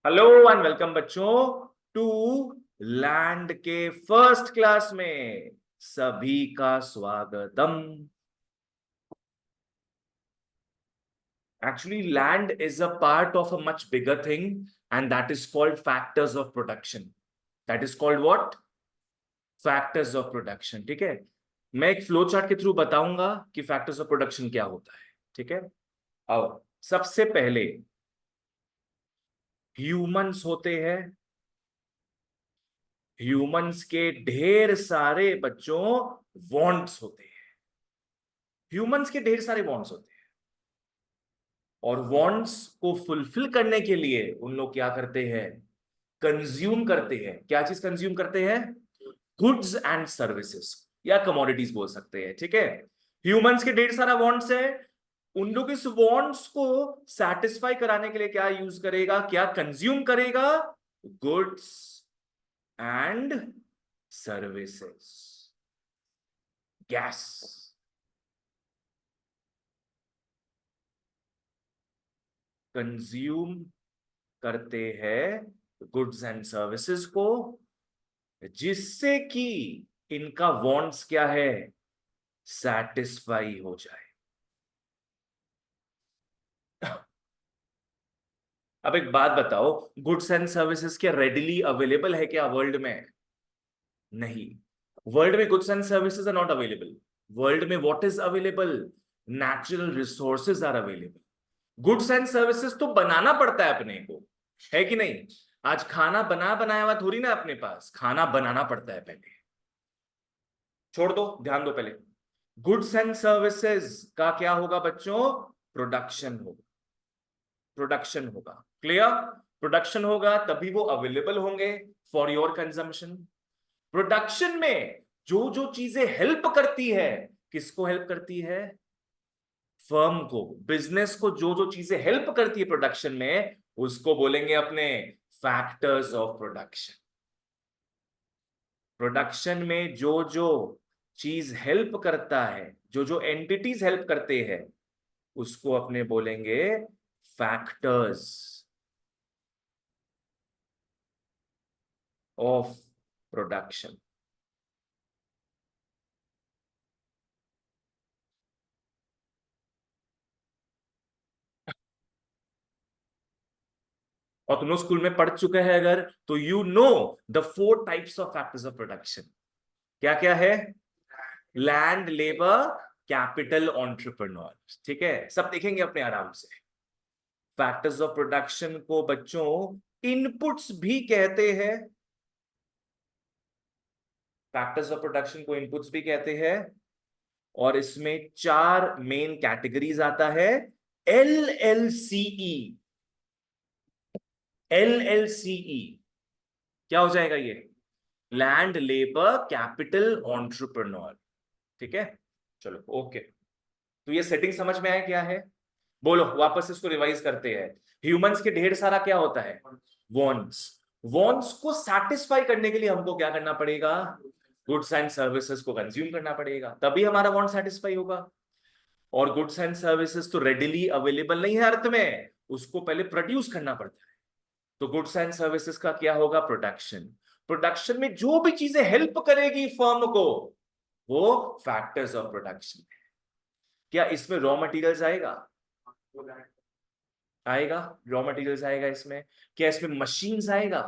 Hello and welcome बच्चों to land के first class में सभी का स्वागतम। Actually land is a part of a much bigger thing and that is called factors of production. That is called what? Factors of production. ठीक है, मैं एक फ्लो चार्ट के थ्रू बताऊंगा कि फैक्टर्स ऑफ प्रोडक्शन क्या होता है। ठीक है, अब सबसे पहले ह्यूमंस होते हैं। ह्यूमंस के ढेर सारे बच्चों वांट्स होते हैं। ह्यूमंस के ढेर सारे वांट्स होते हैं और वांट्स को फुलफिल करने के लिए उन लोग क्या करते हैं? कंज्यूम करते हैं। क्या चीज कंज्यूम करते हैं? गुड्स एंड सर्विसेज या कमोडिटीज बोल सकते हैं। ठीक है, ह्यूमंस के ढेर सारा वांट्स है। उन लोग इस वांट्स को सेटिस्फाई कराने के लिए क्या यूज करेगा, क्या कंज्यूम करेगा? Goods and services. Gas consume करते हैं गुड्स एंड सर्विसेज को, जिससे कि इनका वांट्स क्या है? सैटिस्फाई हो जाए। अब एक बात बताओ, गुड्स एंड सर्विसेज क्या रेडिली अवेलेबल है क्या वर्ल्ड में? नहीं, वर्ल्ड में goods and services are not available. World में what is available? Natural resources are available. Goods and services तो बनाना पड़ता है अपने को, है कि नहीं? आज खाना बना बनाया हुआ थोड़ी ना अपने पास, खाना बनाना पड़ता है पहले। छोड़ दो, ध्यान दो पहले। गुड्स एंड सर्विसेज का क्या होगा बच्चों? प्रोडक्शन होगा। प्रोडक्शन होगा, क्लियर? प्रोडक्शन होगा तभी वो अवेलेबल होंगे फॉर योर कंजम्पशन। प्रोडक्शन में जो जो चीजें हेल्प करती है, किसको हेल्प करती है? फर्म को, बिजनेस को। जो जो चीजें हेल्प करती है प्रोडक्शन में, उसको बोलेंगे अपने फैक्टर्स ऑफ प्रोडक्शन। प्रोडक्शन में जो जो चीज हेल्प करता है, जो जो एंटिटीज हेल्प करते हैं, उसको अपने बोलेंगे फैक्टर्स ऑफ प्रोडक्शन। और तुम लोग स्कूल में पढ़ चुके हैं अगर, तो you know the four types of factors of production. क्या क्या है? Land, labour, capital, entrepreneur. ठीक है, सब देखेंगे अपने आराम से। फैक्टर्स ऑफ प्रोडक्शन को बच्चों इनपुट्स भी कहते हैं। फैक्टर्स ऑफ प्रोडक्शन को इनपुट्स भी कहते हैं। और इसमें चार मेन कैटेगरीज आता है। एल एल सी ई। एल एल सी ई क्या हो जाएगा ये? Land, labour, capital, entrepreneur. ठीक है, चलो ओके। तो ये सेटिंग समझ में आया क्या है? बोलो, वापस इसको रिवाइज करते हैं। ह्यूमंस के ढेर सारा क्या होता है? वॉन्ट्स। वॉन्ट्स को सैटिस्फाई करने के लिए हमको क्या करना पड़ेगा? गुड्स एंड सर्विसेज को कंज्यूम करना पड़ेगा, तभी हमारा वॉन्ट सेटिस्फाई होगा। और गुड्स एंड सर्विसेज तो रेडिली अवेलेबल नहीं है अर्थ में, उसको पहले प्रोड्यूस करना पड़ता है। तो गुड्स एंड सर्विसेज का क्या होगा? प्रोडक्शन। प्रोडक्शन में जो भी चीजें हेल्प करेगी फर्म को, वो फैक्टर्स ऑफ प्रोडक्शन। क्या इसमें रॉ मटेरियल्स आएगा? आएगा, रॉ मटेरियल्स आएगा इसमें। क्या इसमें मशीन्स आएगा?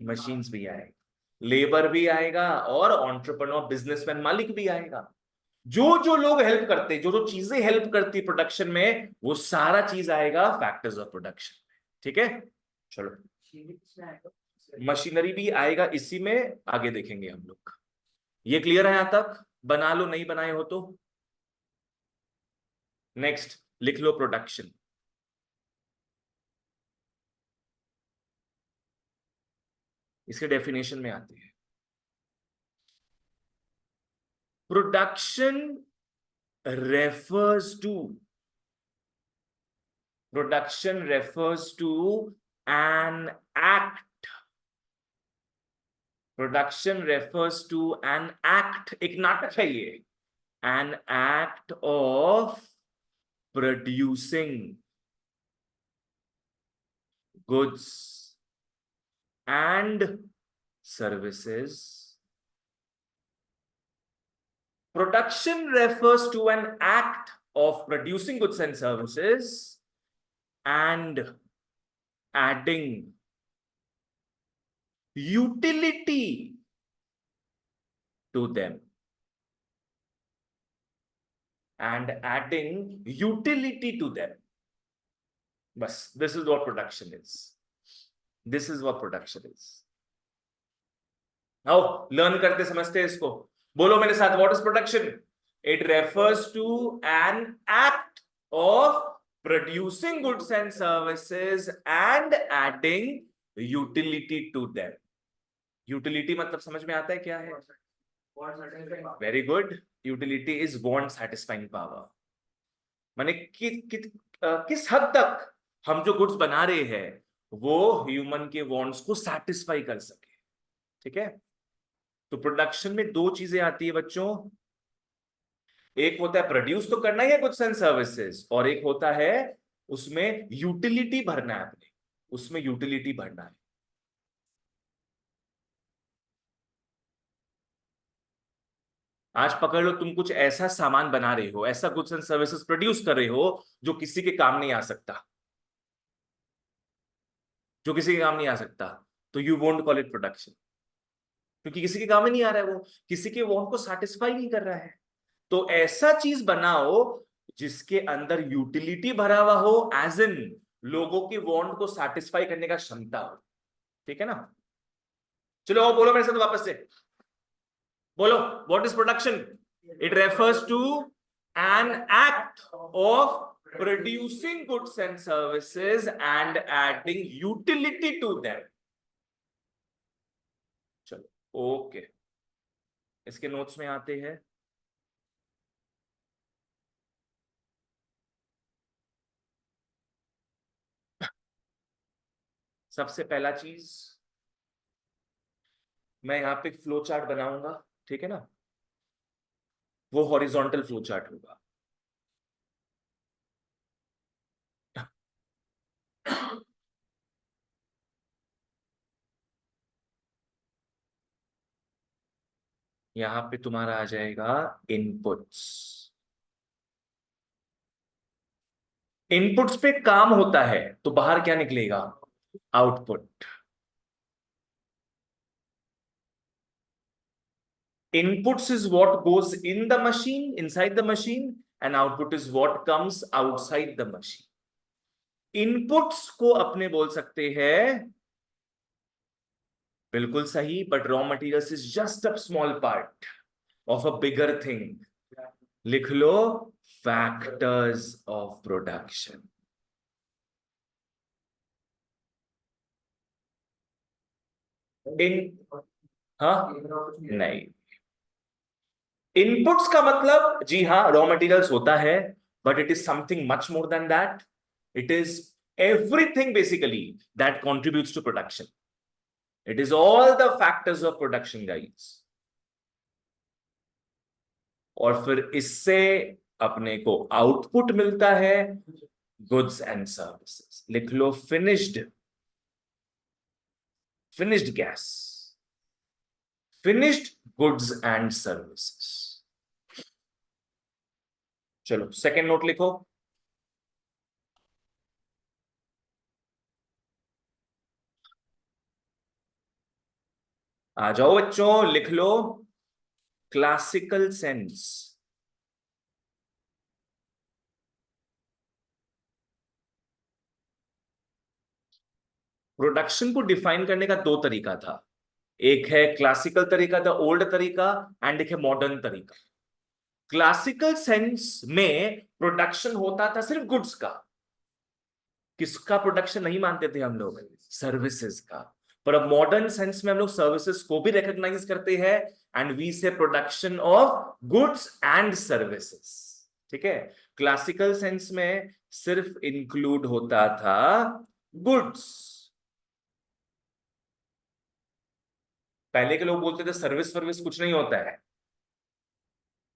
मशीन्स भी आएगा, लेबर भी आएगा, और एंटरप्रेन्योर, बिजनेसमैन, मालिक भी आएगा। जो जो लोग हेल्प करते, जो जो चीजें हेल्प करती प्रोडक्शन में, वो सारा चीज आएगा फैक्टर्स ऑफ प्रोडक्शन। ठीक है, चलो। मशीनरी भी आएगा इसी में, आगे देखेंगे हम लोग। ये क्लियर है यहां तक? बना लो, नहीं बनाए हो तो। नेक्स्ट लिख लो प्रोडक्शन। इसके डेफिनेशन में आते हैं। Production refers to production refers to an act. Production refers to an act, एक नाटक है ये। An act of producing goods and services. Production refers to an act of producing goods and services and adding utility to them. And adding utility to them. Bas, this is what production is. This is what production is. आओ learn करते समझते हैं इसको. बोलो मेरे साथ, what is production? It refers to an act of producing goods and services and adding utility to them. Utility मतलब समझ में आता है क्या है? Very good. Utility is want satisfying power. माने किस हद तक हम जो गुड्स बना रहे हैं वो ह्यूमन के वांट्स को सैटिस्फाई कर सके. ठीक है. तो प्रोडक्शन में दो चीजें आती है बच्चों. एक होता है प्रोड्यूस तो करना ही है गुड्स एंड सर्विसेज, और एक होता है उसमें यूटिलिटी भरना है. अपने उसमें यूटिलिटी भरना है. आज पकड़ लो, तुम कुछ ऐसा सामान बना रहे हो, ऐसा गुड्स एंड सर्विसेज प्रोड्यूस कर रहे हो जो किसी के काम नहीं आ सकता, जो किसी के काम नहीं आ सकता, तो you won't call it production. क्योंकि किसी के काम में नहीं आ रहा है, वो किसी के वांट को सेटिस्फाई नहीं कर रहा है. तो ऐसा चीज बनाओ जिसके अंदर यूटिलिटी भरा हुआ हो, एज इन लोगों के वांट को सेटिस्फाई करने का क्षमता हो. ठीक है ना. चलो आओ बोलो मेरे साथ वापस से. बोलो, what is production? It refers to an act of producing goods and services and adding utility to them. चलो ओके, इसके नोट्स में आते हैं. सबसे पहला चीज, मैं यहां पे फ्लो चार्ट बनाऊंगा. ठीक है ना. वो हॉरिजॉन्टल फ्लो चार्ट होगा. यहां पे तुम्हारा आ जाएगा इनपुट्स. इनपुट्स पे काम होता है तो बाहर क्या निकलेगा? Output. Inputs is what goes in the machine, inside the machine, and output is what comes outside the machine. Inputs को अपने बोल सकते हैं, बिल्कुल सही, but raw materials is just a small part of a bigger thing. लिख लो factors of production. हाँ नहीं, इनपुट्स का मतलब जी हाँ रॉ मटेरियल्स होता है, but it is something much more than that. It is everything basically that contributes to production. It is all the factors of production guys. और फिर इससे अपने को आउटपुट मिलता है, गुड्स एंड सर्विसेज. लिख लो finished gas, finished goods and services. चलो सेकेंड नोट लिखो. आ जाओ बच्चों, लिख लो क्लासिकल सेंस. प्रोडक्शन को डिफाइन करने का दो तरीका था. एक है क्लासिकल तरीका, द ओल्ड तरीका, एंड एक है मॉडर्न तरीका. क्लासिकल सेंस में प्रोडक्शन होता था सिर्फ गुड्स का. किसका प्रोडक्शन नहीं मानते थे हम लोग? सर्विसेज का. पर अब मॉडर्न सेंस में हम लोग सर्विसेज को भी रिकॉग्नाइज करते हैं, एंड वी से production of goods and services. ठीक है. क्लासिकल सेंस में सिर्फ इंक्लूड होता था गुड्स. पहले के लोग बोलते थे सर्विस कुछ नहीं होता है,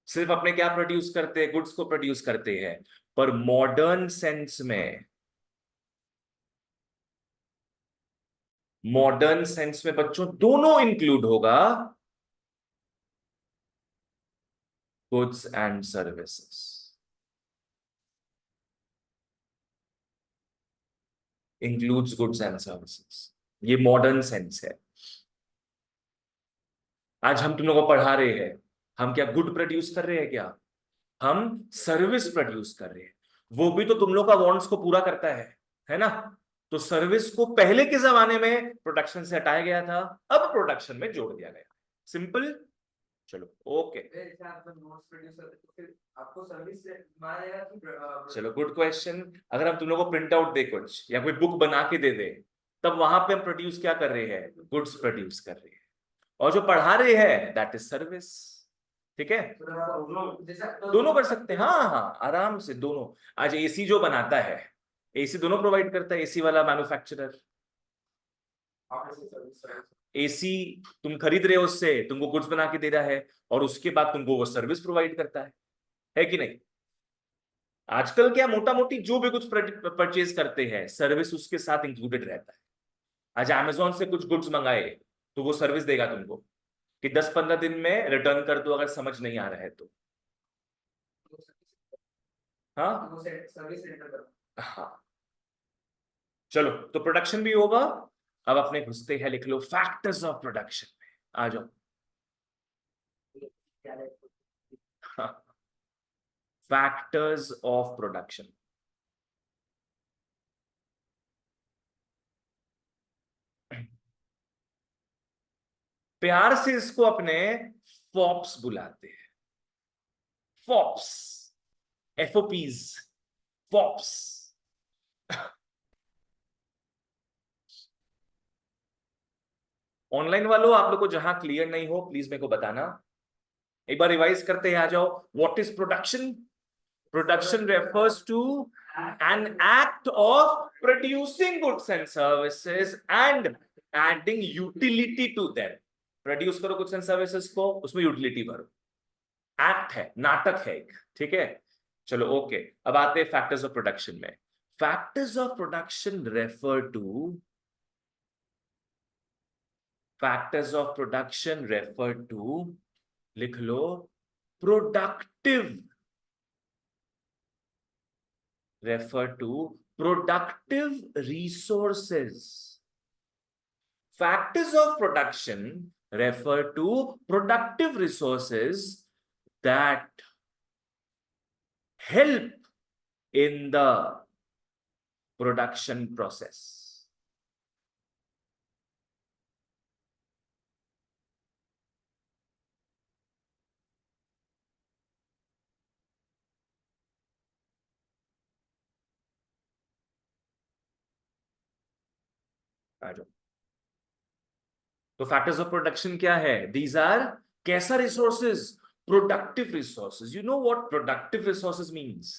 सिर्फ अपने क्या प्रोड्यूस करते हैं? गुड्स को प्रोड्यूस करते हैं. पर मॉडर्न सेंस में मॉडर्न सेंस में बच्चों दोनों इंक्लूड होगा, goods and services. Includes goods and services, ये मॉडर्न सेंस है। आज हम तुम लोगों को पढ़ा रहे हैं, हम क्या गुड प्रोड्यूस कर रहे हैं क्या? हम सर्विस प्रोड्यूस कर रहे हैं। वो भी तो तुम लोग का वांट्स को पूरा करता है ना? तो सर्विस को पहले के जमाने में प्रोडक्शन से हटाया गया था, अब प्रोडक्शन में जोड़ दिया गया। सिंपल। चलो ओके। चलो गुड क्वेश्चन। अगर हम तुम लोग को प्रिंट आउट दे कुछ या कोई बुक बना के दे दे, तब वहां पे हम प्रोड्यूस क्या कर रहे हैं? गुड्स प्रोड्यूस कर रहे हैं। और जो पढ़ा रहे हैं दैट इज सर्विस। ठीक है, दोनों कर सकते हैं। हाँ हाँ, आराम से दोनों। आज एसी जो बनाता है, एसी दोनों प्रोवाइड करता है, एसी वाला मैन्युफैक्चरर। एसी तुम खरीद रहे हो उससे, तुमको गुड्स बना के दे रहा है, और उसके बाद तुमको वो सर्विस प्रोवाइड करता है कि नहीं? आजकल क्या मोटा मोटी जो भी कुछ परचेज करते हैं, सर्विस उसके साथ इंक्लूडेड रहता है। आज अमेजोन से कुछ गुड्स मंगाए तो वो सर्विस देगा तुमको कि 10-15 दिन में रिटर्न कर दो अगर समझ नहीं आ रहा है तो। हाँ हाँ। चलो, तो प्रोडक्शन भी होगा। अब अपने घुसते हैं, लिख लो फैक्टर्स ऑफ प्रोडक्शन में। आ जाओ। Factors of production. प्यार से इसको अपने फॉप्स बुलाते हैं। फॉप्स, एफओपीज, फॉप्स। ऑनलाइन वालों, आप लोग को जहां क्लियर नहीं हो प्लीज मेरे को बताना। एक बार रिवाइज करते हैं, आ जाओ। What is production? Production refers to an act of producing goods and services and adding utility to them. Produce करो गुड्स एंड सर्विसेज को, उसमें यूटिलिटी भरो। एक्ट है, नाटक है एक। ठीक है, चलो ओके। अब आते हैं फैक्टर्स ऑफ प्रोडक्शन में। Factors of production refer to, factors of production refer to, लिख लो, productive, refer to productive resources. Factors of production refer to productive resources that help in the production process. तो factors of production क्या है? These are कैसा resources? Productive resources. You know what productive resources means?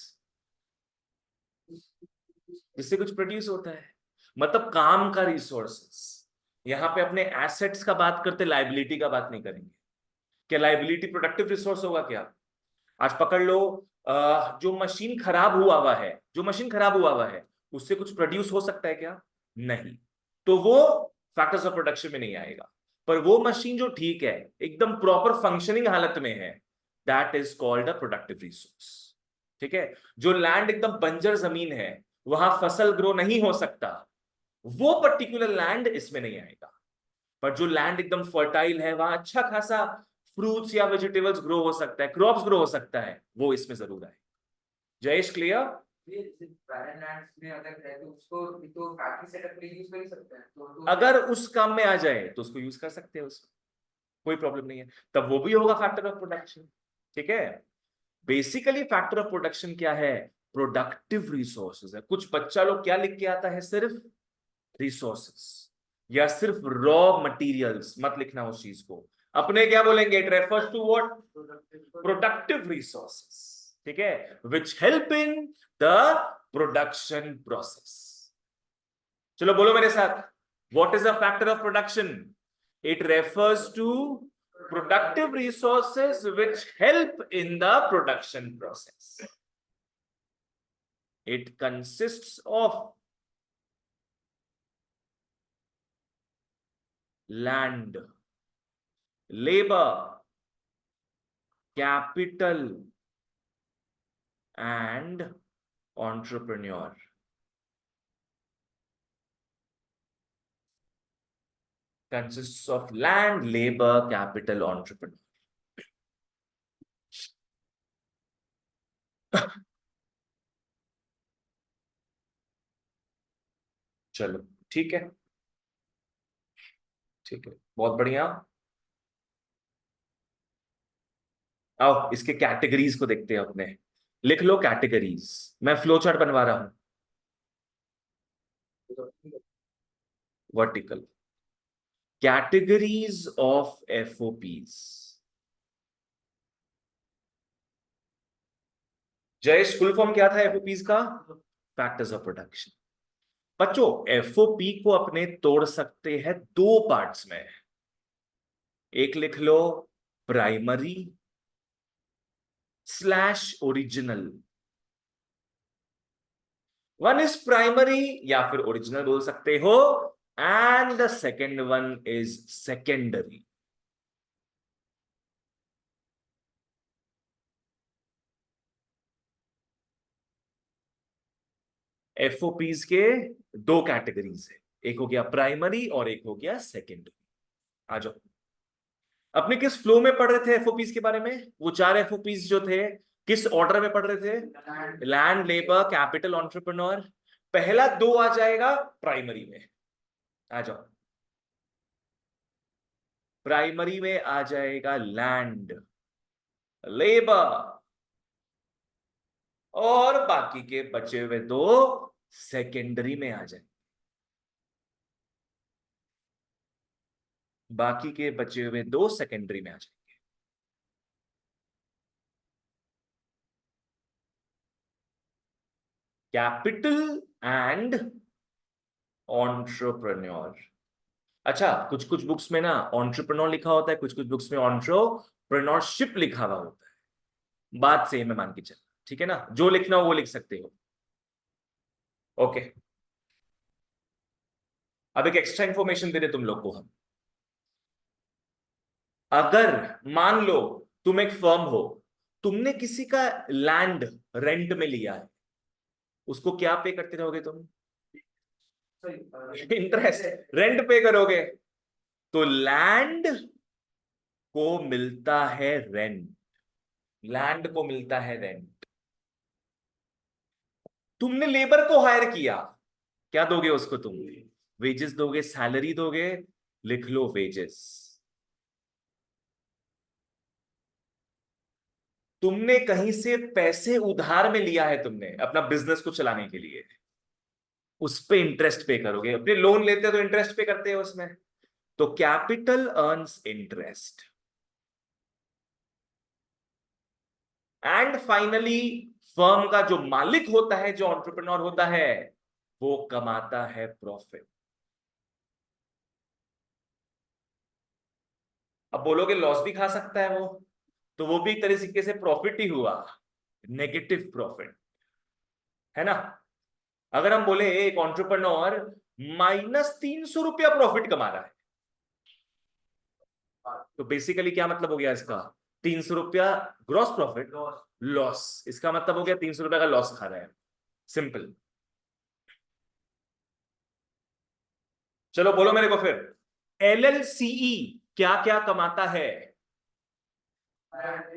जिससे कुछ produce होता है, मतलब काम का रिसोर्सेस। यहां पे अपने एसेट्स का बात करते, लाइबिलिटी का बात नहीं करेंगे। क्या लाइबिलिटी प्रोडक्टिव रिसोर्स होगा क्या? आज पकड़ लो, जो मशीन खराब हुआ हुआ है, जो मशीन खराब हुआ हुआ है, उससे कुछ प्रोड्यूस हो सकता है क्या? नहीं। तो वो फैक्टर्स ऑफ प्रोडक्शन में नहीं आएगा। पर वो मशीन जो ठीक है, एकदम प्रॉपर फंक्शनिंग हालत में है, that is called a productive resource. ठीक है, जो लैंड एकदम बंजर जमीन है, वहां फसल ग्रो नहीं हो सकता, वो पर्टिकुलर लैंड इसमें नहीं आएगा। पर जो लैंड एकदम फर्टाइल है, वहां अच्छा खासा फ्रूट्स या वेजिटेबल्स ग्रो हो सकता है, क्रॉप्स ग्रो हो सकता है, वो इसमें जरूर आए। जयेश क्लियर? अगर उस काम में आ जाए तो उसको यूज कर सकते हैं, उसको कोई प्रॉब्लम नहीं है, तब वो भी होगा फैक्टर ऑफ प्रोडक्शन। ठीक है, बेसिकली फैक्टर ऑफ प्रोडक्शन क्या है? प्रोडक्टिव रिसोर्सेज है। कुछ बच्चा लोग क्या लिख के आता है? सिर्फ रिसोर्सेस या सिर्फ रॉ मटेरियल्स। मत लिखना उस चीज को। अपने क्या बोलेंगे? It refers to what? Productive resources. ठीक है, which help in the production process. चलो बोलो मेरे साथ, what is a factor of production? It refers to productive resources which help in the production process. It consists of land, labour, capital and entrepreneur consists of land, labor, capital, entrepreneur. चलो ठीक है, ठीक है, बहुत बढ़िया। आओ इसके categories को देखते हैं अपने। लिख लो कैटेगरीज, मैं फ्लो चार्ट बनवा रहा हूं। Vertical categories of FOPs. Jayesh full form क्या था एफओपीज का? Factors of production. बच्चों एफओपी को अपने तोड़ सकते हैं दो पार्ट्स में। एक लिख लो primary slash original. One is primary या फिर ओरिजिनल बोल सकते हो, and the second one is secondary. FOPs के दो कैटेगरीज है, एक हो गया प्राइमरी और एक हो गया सेकेंडरी। आ जाओ, अपने किस फ्लो में पढ़ रहे थे एफओपीज के बारे में? वो चार एफओपीज जो थे किस ऑर्डर में पढ़ रहे थे? Land, labour, capital, entrepreneur. पहला दो आ जाएगा प्राइमरी में। आ जाओ, प्राइमरी में आ जाएगा लैंड, लेबर, और बाकी के बचे हुए दो सेकेंडरी में आ जाएंगे। बाकी के बचे हुए दो सेकेंडरी में आ जाएंगे। Capital and entrepreneur. अच्छा, कुछ कुछ बुक्स में ना एंटरप्रेन्योर लिखा होता है, कुछ कुछ बुक्स में एंटरप्रेन्योरशिप लिखा हुआ होता है। बात सेम है मान के चल, ठीक है ना? जो लिखना हो वो लिख सकते हो। ओके, अब एक एक्स्ट्रा इंफॉर्मेशन दे रहे तुम लोग को हम। अगर मान लो तुम एक फर्म हो, तुमने किसी का लैंड रेंट में लिया है, उसको क्या पे करते रहोगे तुम? इंटरेस्ट, रेंट पे करोगे। तो लैंड को मिलता है रेंट, लैंड को मिलता है रेंट। तुमने लेबर को हायर किया, क्या दोगे उसको तुम? वेजेस दोगे, सैलरी दोगे। लिख लो वेजेस। तुमने कहीं से पैसे उधार में लिया है, तुमने अपना बिजनेस को चलाने के लिए, उस पे इंटरेस्ट पे करोगे। अपने लोन लेते हो तो इंटरेस्ट पे करते हो उसमें। तो capital earns interest. And finally firm का जो मालिक होता है, जो एंटरप्रेन्योर होता है, वो कमाता है प्रॉफिट। अब बोलोगे लॉस भी खा सकता है वो, तो वो भी एक तरीके से प्रॉफिट ही हुआ, नेगेटिव प्रॉफिट, है ना? अगर हम बोले एक एंटरप्रेन्योर -300 रुपया प्रॉफिट कमा रहा है, तो बेसिकली क्या मतलब हो गया इसका? 300 रुपया ग्रॉस प्रॉफिट, लॉस। इसका मतलब हो गया 300 रुपया का लॉस खा रहा है। सिंपल। चलो बोलो मेरे को फिर, एलएलसीई क्या क्या कमाता है?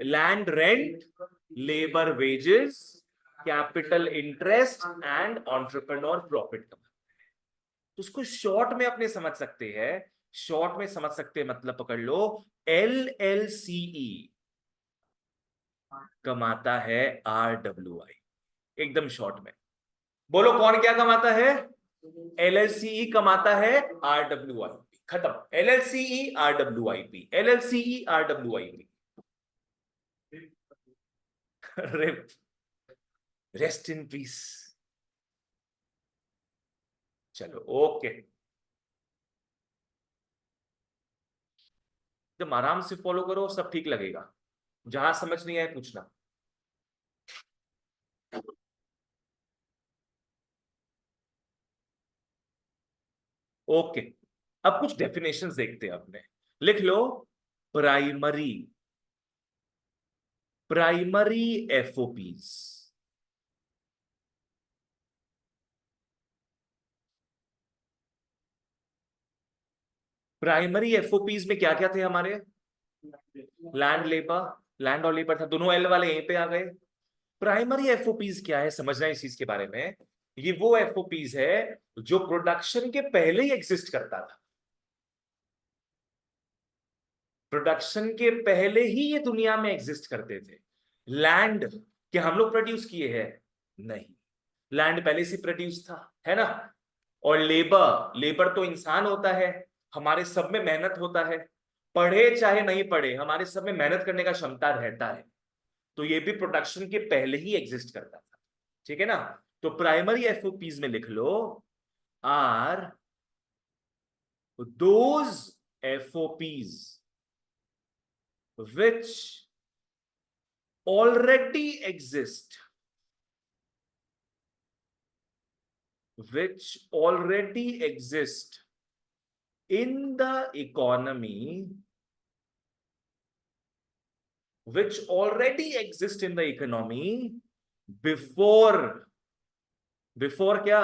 Land rent, labour wages, capital interest and entrepreneur profit. तो उसको शॉर्ट में अपने समझ सकते हैं, शॉर्ट में समझ सकते हैं मतलब पकड़ लो, एलएलसीई कमाता है आरडब्ल्यूआई। एकदम शॉर्ट में बोलो कौन क्या कमाता है? एलएलसीई कमाता है आरडब्ल्यूआईपी। खत्म। LLCE RWIP, LLCE RWIP. Rest in peace. चलो ओके, तुम आराम से फॉलो करो, सब ठीक लगेगा। जहां समझ नहीं आए पूछना। ओके। अब कुछ डेफिनेशंस देखते हैं अपने, लिख लो। प्राइमरी, प्राइमरी एफओपीज, प्राइमरी एफओपीज में क्या क्या थे हमारे? लैंड लेबर, लैंड और लेबर था, दोनों एल वाले यहीं पे आ गए। प्राइमरी एफओपीज क्या है, समझना इस चीज के बारे में। ये वो एफओपीज है जो प्रोडक्शन के पहले ही एग्जिस्ट करता था, प्रोडक्शन के पहले ही ये दुनिया में एग्जिस्ट करते थे। लैंड क्या हम लोग प्रोड्यूस किए हैं? नहीं, लैंड पहले से प्रोड्यूस था, है ना। और लेबर, लेबर तो इंसान होता है, हमारे सब में मेहनत होता है, पढ़े चाहे नहीं पढ़े हमारे सब में मेहनत करने का क्षमता रहता है, तो ये भी प्रोडक्शन के पहले ही एग्जिस्ट करता था, ठीक है ना। तो प्राइमरी एफओपीज में लिख लो, are those FOPs which already exist, which already exist in the economy, which already exist in the economy before, before क्या?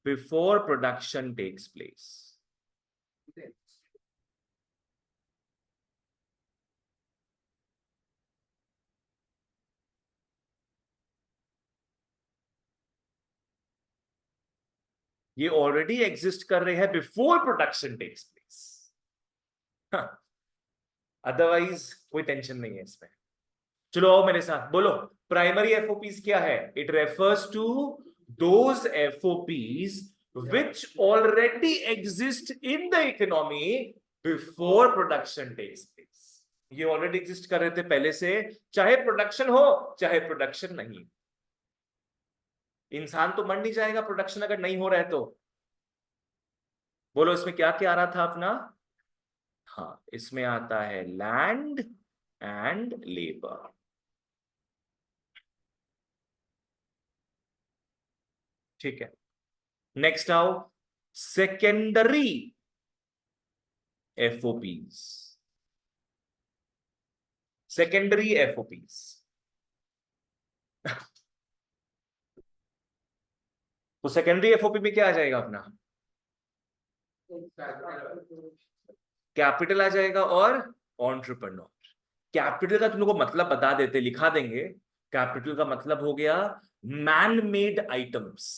Before production takes place. ये ऑलरेडी एग्जिस्ट कर रहे हैं before production takes place, otherwise कोई tension नहीं है इसमें। चलो आओ मेरे साथ बोलो, प्राइमरी एफओपीज क्या है? It refers to those FOPs which already exist in the economy before production takes place. ये ऑलरेडी एग्जिस्ट कर रहे थे पहले से, चाहे प्रोडक्शन हो चाहे प्रोडक्शन नहीं। इंसान तो मर नहीं जाएगा प्रोडक्शन अगर नहीं हो रहा है तो। बोलो इसमें क्या क्या आ रहा था अपना? हाँ, इसमें आता है लैंड एंड लेबर। ठीक है, नेक्स्ट आओ, सेकेंडरी एफओपीज, सेकेंडरी एफओपीज। तो सेकेंडरी एफओपी में क्या आ जाएगा अपना? कैपिटल आ जाएगा और एंटरप्रेन्योर। कैपिटल का तुम लोग को मतलब बता देते, लिखा देंगे। कैपिटल का मतलब हो गया मैन मेड आइटम्स।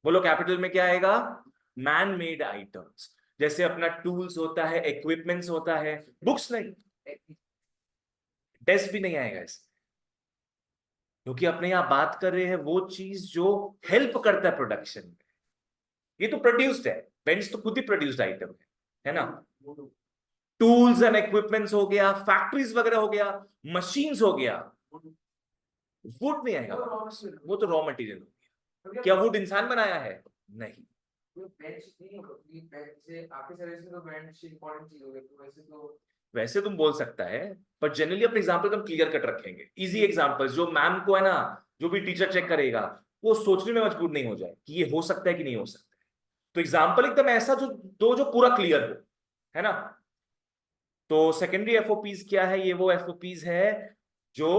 बोलो कैपिटल में क्या आएगा? Man made items. जैसे अपना टूल्स होता है, इक्विपमेंट्स होता है, बुक्स नहीं, डेस्क भी नहीं आएगा इसमें, क्योंकि अपने यहां बात कर रहे हैं वो चीज जो हेल्प करता है प्रोडक्शन में। ये तो प्रोड्यूस्ड है, बेंच तो खुद ही प्रोड्यूस्ड आइटम है ना। टूल्स एंड इक्विपमेंट्स हो गया, फैक्ट्रीज वगैरह हो गया, मशीन्स हो गया, वुड नहीं आएगा, वो तो रॉ मटेरियल हो गया। क्या वुड इंसान बनाया है? नहीं। वैसे तुम बोल सकता है, पर जनरली अपने एग्जांपल हम क्लियर कट रखेंगे, इजी एग्जांपल्स जो मैम को है ना, जो भी टीचर चेक करेगा वो सोचने में मजबूर नहीं हो जाए कि ये हो सकता है कि नहीं हो सकता है। तो एग्जांपल एकदम ऐसा जो दो जो पूरा क्लियर हो, है ना। तो सेकेंडरी एफओपीज क्या है? ये वो एफओपीज है जो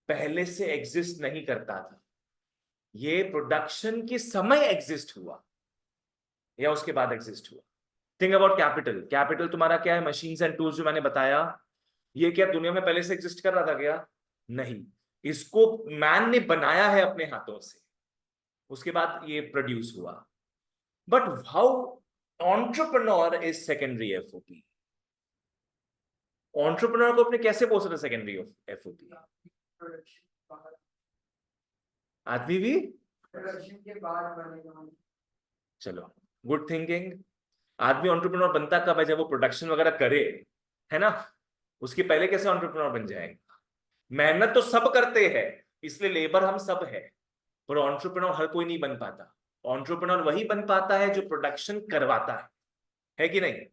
पहले से एग्जिस्ट नहीं करता था, ये प्रोडक्शन के समय एग्जिस्ट हुआ या उसके बाद एग्जिस्ट हुआ। थिंक अबाउट कैपिटल, कैपिटल तुम्हारा क्या है? मशीन्स एंड टूल्स जो मैंने बताया, ये क्या दुनिया में पहले से एग्जिस्ट कर रहा था क्या? नहीं, इसको मैन ने बनाया है अपने हाथों से, उसके बाद ये प्रोड्यूस हुआ। But how entrepreneur is secondary FOP? Entrepreneur को अपने कैसे बोल सकते सेकेंडरी एफओपी? आदमी भी? चलो, गुड थिंकिंग। आदमी एंटरप्रेन्योर बनता कब है? जब वो प्रोडक्शन वगैरह करे, है ना। उसके पहले कैसे एंटरप्रेन्योर बन जाएगा? मेहनत तो सब करते हैं, इसलिए लेबर हम सब है, पर एंटरप्रेन्योर हर कोई नहीं बन पाता। एंटरप्रेन्योर वही बन पाता है जो प्रोडक्शन करवाता है कि नहीं।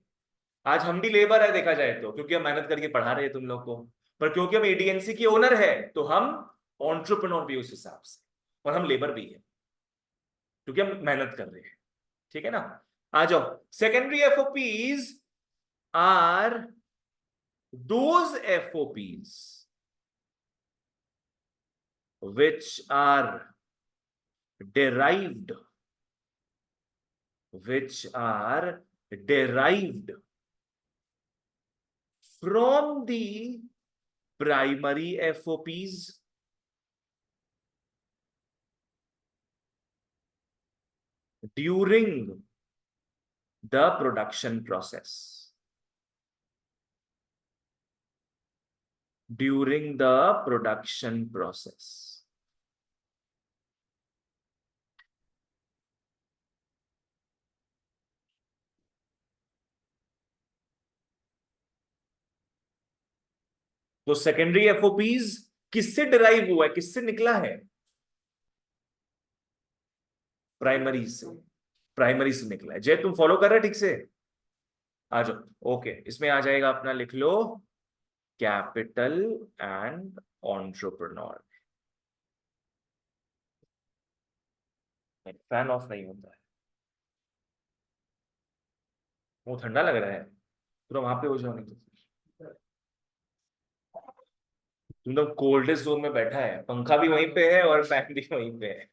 आज हम भी लेबर है देखा जाए तो, क्योंकि हम मेहनत करके पढ़ा रहे हैं तुम लोग को, पर क्योंकि हम एडीएनसी के ओनर है तो हम एंटरप्रेन्योर भी उस हिसाब से, और हम लेबर भी है क्योंकि हम मेहनत कर रहे हैं, ठीक है ना। आ जाओ, secondary FOPs are those FOPs which are derived which are derived from the primary FOPs during the production process. During the production process. तो सेकेंडरी एफओपीज किससे डिराइव हुआ है, किससे निकला है? प्राइमरी से। प्राइमरी से निकला है। जय तुम फॉलो कर रहे ठीक से? आ जाओ। ओके, इसमें आ जाएगा अपना, लिख लो capital and entrepreneur. Fan of नहीं होता है, वो ठंडा लग रहा है, पूरा वहां पे हो जाओ, नहीं तो तुम तो कोल्डेस्ट जोन में बैठा है, पंखा भी वहीं पे है और फैन भी वहीं पे है।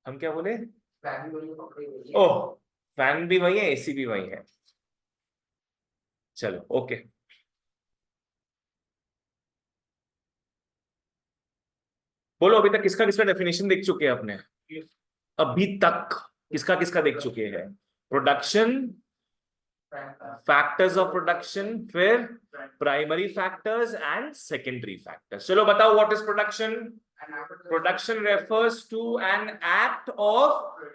हम क्या बोले? ओह, फैन भी वही है, एसी भी वही है। चलो ओके। बोलो अभी तक किसका किसका डेफिनेशन देख चुके हैं अपने? अभी तक किसका किसका देख चुके हैं? प्रोडक्शन, फैक्टर्स ऑफ प्रोडक्शन, फिर primary factors and secondary factors. चलो बताओ, what is production? Production refers to an act of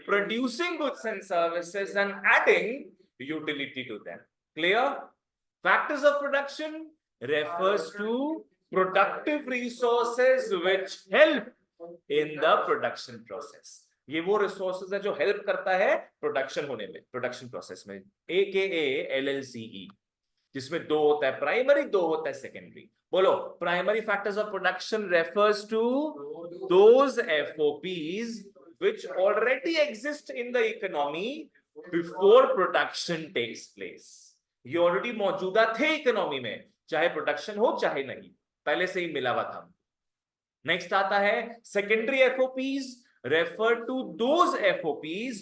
producing goods and services and adding utility to them. Clear? Factors of production refers to productive resources which help in the production process. ये वो resources है जो help करता है production होने में, production process में, AKA LLCE, जिसमें दो होता है प्राइमरी, दो होता है सेकेंडरी। बोलो, primary factors of production refers to those FOPs which already exist in the economy before production takes place. ये ऑलरेडी मौजूदा थे इकोनॉमी में, चाहे प्रोडक्शन हो चाहे नहीं, पहले से ही मिला हुआ था। नेक्स्ट आता है secondary एफओपीज, refer to those FOPs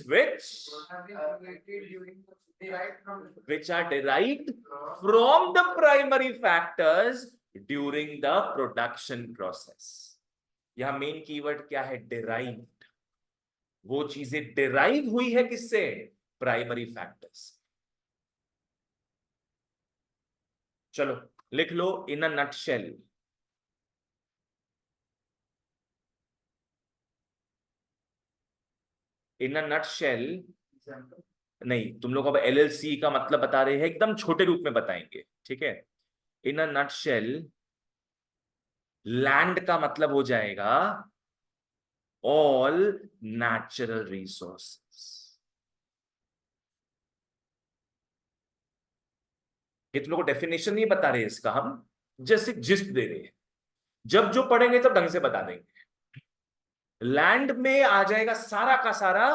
which are derived from the primary factors during the production process. यहां मेन कीवर्ड क्या है? derived. वो चीजें derive हुई है किससे? Primary factors. चलो लिख लो, इन a nutshell, in a nutshell. नहीं, तुम लोग अब LLC का मतलब बता रहे हैं, एकदम छोटे रूप में बताएंगे, ठीक है? इन अ नटशेल, लैंड का मतलब हो जाएगा ऑल नेचुरल रिसोर्सेस। ये तुम लोग को डेफिनेशन नहीं बता रहे इसका, हम जैसे जिस्ट दे रहे हैं, जब जो पढ़ेंगे तब ढंग से बता देंगे। लैंड में आ जाएगा सारा का सारा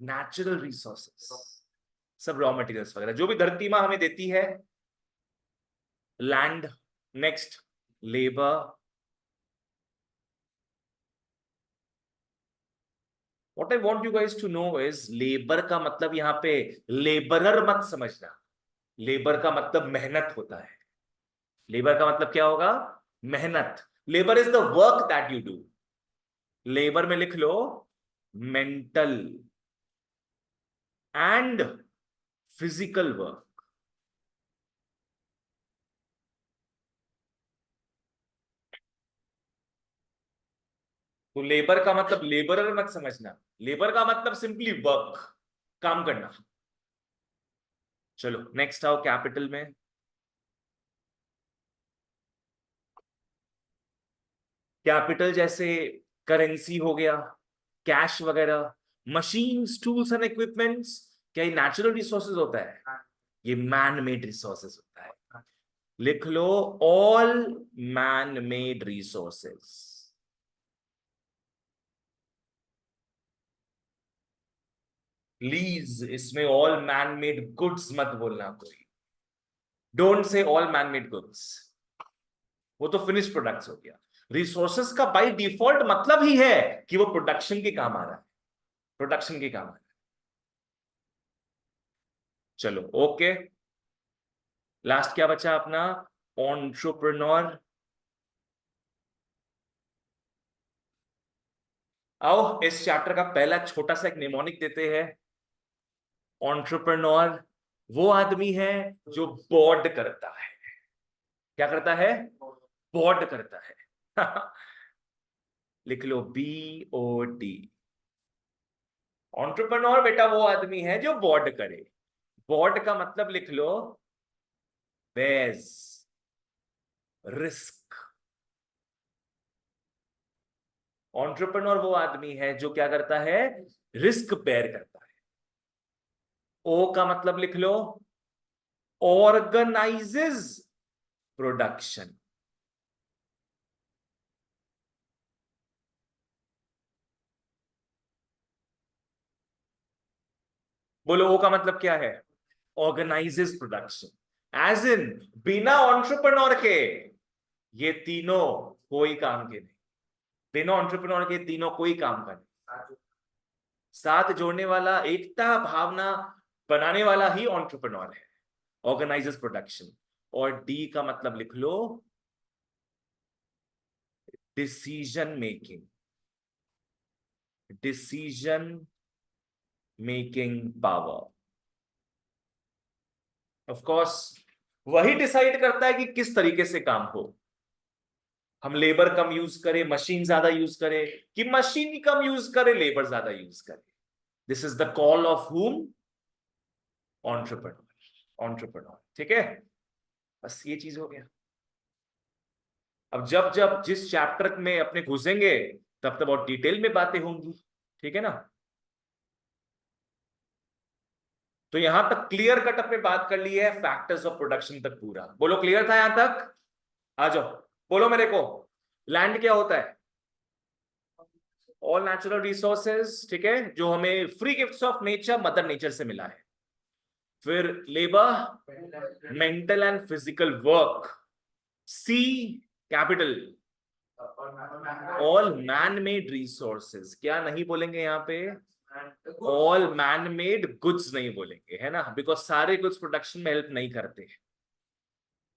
नेचुरल रिसोर्सेस, सब रॉ मटेरियल्स वगैरह जो भी धरती माँ हमें देती है, land. Next labour, what I want you guys to know is, labour का मतलब यहां पे लेबरर मत समझना, लेबर का मतलब मेहनत होता है। लेबर का मतलब क्या होगा? मेहनत। Labour is the work that you do. Labour में लिख लो मेंटल एंड फिजिकल वर्क। तो लेबर का मतलब लेबरर मत समझना, लेबर का मतलब सिंपली वर्क, काम करना। चलो नेक्स्ट आओ कैपिटल में। कैपिटल जैसे करेंसी हो गया, कैश वगैरह, मशीन्स, टूल्स एंड इक्विपमेंट्स, क्या ये नेचुरल रिसोर्सेज होता है? ये मैन मेड रिसोर्सेज होता है। लिख लो all man made resources. Please इसमें ऑल मैन मेड गुड्स मत बोलना कोई। Don't say all man made goods, वो तो फिनिश प्रोडक्ट्स हो गया। रिसोर्सेस का बाय डिफॉल्ट मतलब ही है कि वो प्रोडक्शन के काम आ रहा है, प्रोडक्शन के काम आ रहा है। चलो ओके, लास्ट क्या बचा अपना, एंटरप्रेन्योर। आओ इस चैप्टर का पहला छोटा सा एक निमोनिक देते हैं। एंटरप्रेन्योर वो आदमी है जो बोर्ड करता है। क्या करता है? बोर्ड करता है। लिख लो BOD। एंटरप्रेन्योर बेटा वो आदमी है जो बोर्ड करे। बोर्ड का मतलब लिख लो, बेज रिस्क। एंटरप्रेन्योर वो आदमी है जो क्या करता है? रिस्क बेयर करता है। ओ का मतलब लिख लो, ऑर्गेनाइजेज प्रोडक्शन। बोलो ओ का मतलब क्या है? Organises production. एज इन बिना एंटरप्रेन्योर के ये तीनों कोई काम के नहीं। बिना एंटरप्रेन्योर के तीनों कोई काम का नहीं। साथ जोड़ने वाला, एकता भावना बनाने वाला ही एंटरप्रेन्योर है, ऑर्गेनाइजेस प्रोडक्शन। और डी का मतलब लिख लो, decision making. Decision making power. Of course वही डिसाइड करता है कि किस तरीके से काम हो। हम लेबर कम यूज करें, मशीन ज्यादा यूज करें, कि मशीन कम यूज करे, लेबर ज्यादा यूज करे। This is the call of whom? Entrepreneur. Entrepreneur, ठीक है। बस ये चीज हो गया। अब जब जब जिस चैप्टर में अपने घुसेंगे तब तब और डिटेल में बातें होंगी, ठीक है ना। तो यहां तक क्लियर कट अपने बात कर ली है, फैक्टर्स ऑफ प्रोडक्शन तक पूरा। बोलो क्लियर था यहां तक? आ जाओ, बोलो मेरे को। लैंड क्या होता है? ऑल नेचुरल रिसोर्सेज, ठीक है, जो हमें free gifts of nature, mother nature से मिला है। फिर labour, mental and physical work. See capital, all man made resources. क्या नहीं बोलेंगे यहाँ पे? ऑल मैन मेड गुड्स नहीं बोलेंगे, है ना, बिकॉज सारे गुड्स प्रोडक्शन में हेल्प नहीं करते।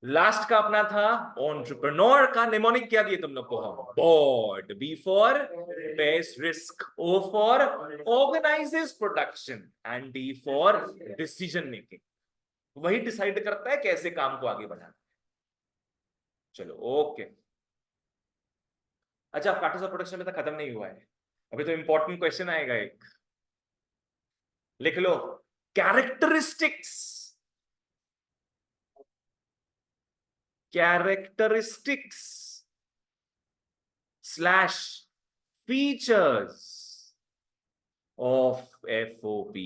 लास्ट का अपना था एंटरप्रेन्योर का निमोनिक क्या दिए तुम लोग को हम? बोर्ड। B for bears risk, O for organises production, and D for decision making. वही डिसाइड करता है कैसे काम को आगे बढ़ाना। चलो ओके। अच्छा, फैक्टर्स ऑफ प्रोडक्शन में तो खत्म नहीं हुआ है, अभी तो इंपॉर्टेंट क्वेश्चन आएगा एक। लिख लो, characteristics. Characteristics slash features of FOP।